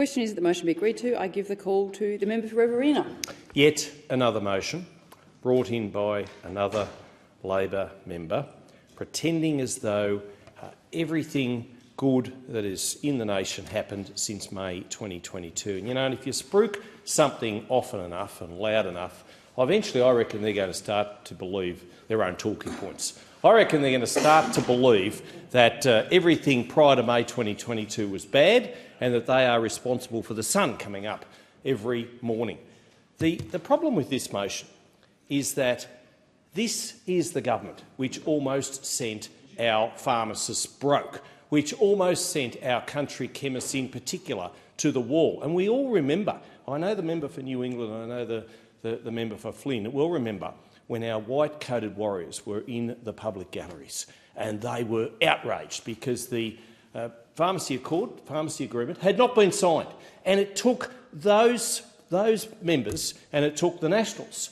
The question is that the motion be agreed to. I give the call to the member for Riverina. Yet another motion brought in by another Labor member, pretending as though everything good that is in the nation happened since May 2022. And, and if you spruik something often enough and loud enough, eventually I reckon they're going to start to believe their own talking points. I reckon they're going to start to believe that everything prior to May 2022 was bad and that they are responsible for the sun coming up every morning. The problem with this motion is that this is the government which almost sent our pharmacists broke, which almost sent our country chemists in particular to the wall. And we all remember, I know the member for New England, I know the member for Flynn will remember when our white-coated warriors were in the public galleries and they were outraged because the pharmacy agreement had not been signed. And it took those members and it took the Nationals,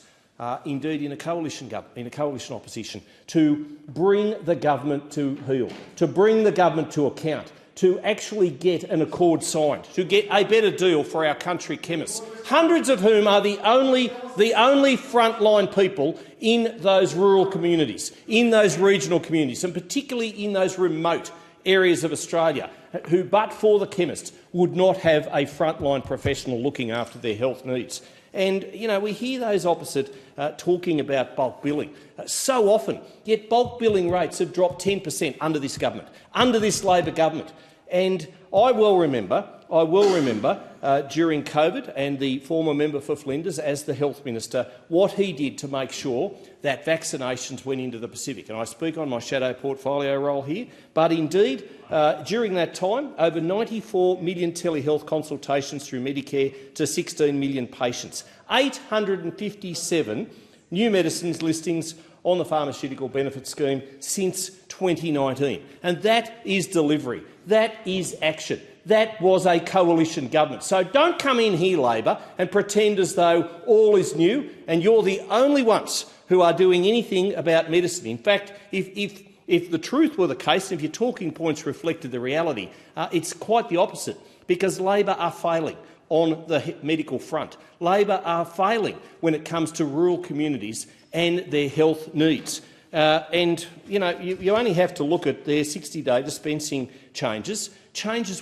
indeed in a coalition opposition, to bring the government to heel, to bring the government to account, to actually get an accord signed, to get a better deal for our country chemists, hundreds of whom are the only frontline people in those rural communities, in those regional communities, and particularly in those remote areas of Australia, who, but for the chemists, would not have a frontline professional looking after their health needs. And, we hear those opposite talking about bulk billing so often, yet bulk billing rates have dropped 10% under this government, under this Labor government. And I will remember during COVID and the former member for Flinders as the Health Minister what he did to make sure that vaccinations went into the Pacific. And I speak on my shadow portfolio role here, but indeed during that time over 94 million telehealth consultations through Medicare to 16 million patients, 857 new medicines listings on the Pharmaceutical Benefit Scheme since 2019. And that is delivery. That is action. That was a coalition government. So don't come in here, Labor, and pretend as though all is new and you're the only ones who are doing anything about medicine. In fact, if the truth were the case, if your talking points reflected the reality, it's quite the opposite, because Labor are failing on the medical front. Labor are failing when it comes to rural communities and their health needs. You only have to look at their 60-day dispensing changes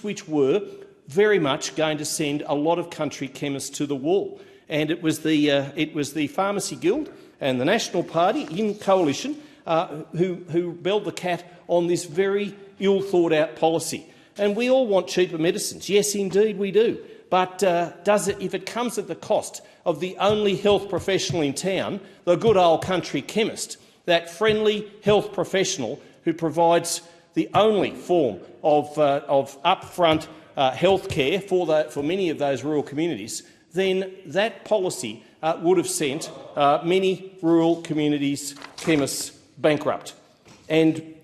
which were very much going to send a lot of country chemists to the wall. And it was the Pharmacy Guild and the National Party in coalition who belled the cat on this very ill-thought-out policy. And we all want cheaper medicines. Yes, indeed we do. But if it comes at the cost of the only health professional in town, the good old country chemist, that friendly health professional who provides the only form of upfront health care for many of those rural communities, then that policy would have sent many rural communities' chemists bankrupt. And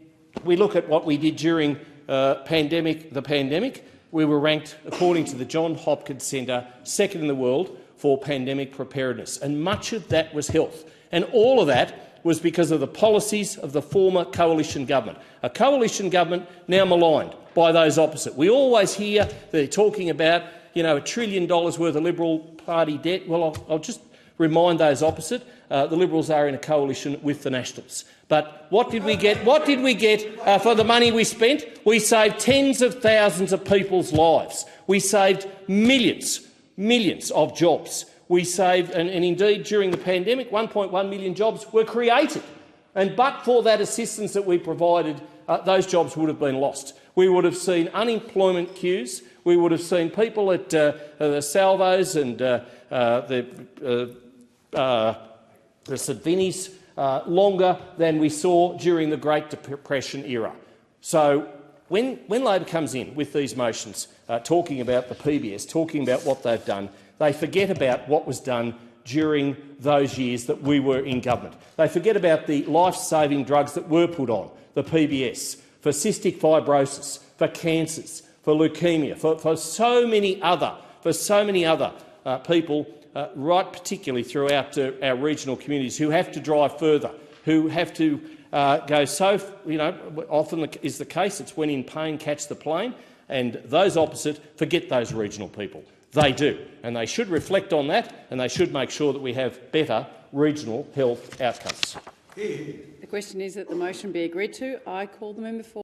we look at what we did during the pandemic. We were ranked, according to the Johns Hopkins Centre, second in the world for pandemic preparedness, and much of that was health. And all of that was because of the policies of the former coalition government, a coalition government now maligned by those opposite. We always hear they're talking about $1 trillion worth of Liberal Party debt. Well, I'll just remind those opposite, the Liberals are in a coalition with the Nationals. But what did we get? What did we get for the money we spent? We saved tens of thousands of people's lives. We saved millions of jobs. We saved, and indeed during the pandemic, 1.1 million jobs were created. And but for that assistance that we provided, those jobs would have been lost. We would have seen unemployment queues. We would have seen people at the salvos and the St Vinnies longer than we saw during the Great Depression era. So when Labor comes in with these motions, talking about the PBS, talking about what they've done, they forget about what was done during those years that we were in government. They forget about the life-saving drugs that were put on, the PBS, for cystic fibrosis, for cancers, for leukemia, for so many other people, right particularly throughout our regional communities, who have to drive further, who have to go so, often is the case, it's when in pain catch the plane, and those opposite forget those regional people. They do, and they should reflect on that, and they should make sure that we have better regional health outcomes. The question is that the motion be agreed to. I call the member for